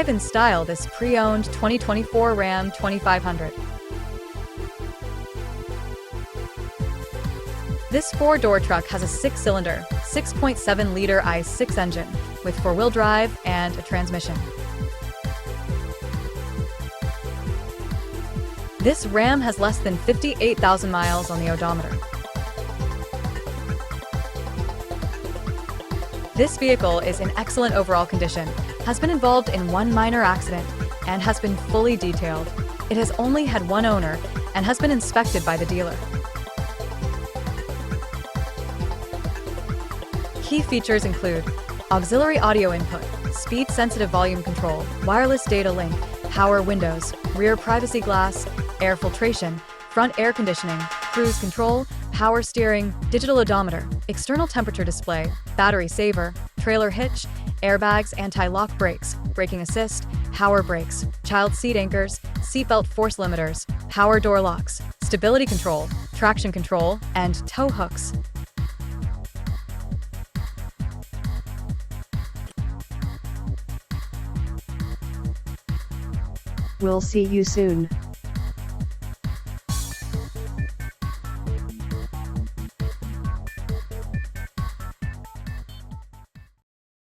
In style this pre-owned 2024 Ram 2500. This four-door truck has a six-cylinder, 6.7-liter i6 engine with four-wheel drive and a transmission. This Ram has less than 58,000 miles on the odometer. This vehicle is in excellent overall condition, has been involved in one minor accident, and has been fully detailed. It has only had one owner and has been inspected by the dealer. Key features include auxiliary audio input, speed-sensitive volume control, wireless data link, power windows, rear privacy glass, air filtration, front air conditioning, cruise control, power steering, digital odometer, external temperature display, battery saver, trailer hitch, airbags, anti-lock brakes, braking assist, power brakes, child seat anchors, seatbelt force limiters, power door locks, stability control, traction control, and tow hooks. We'll see you soon.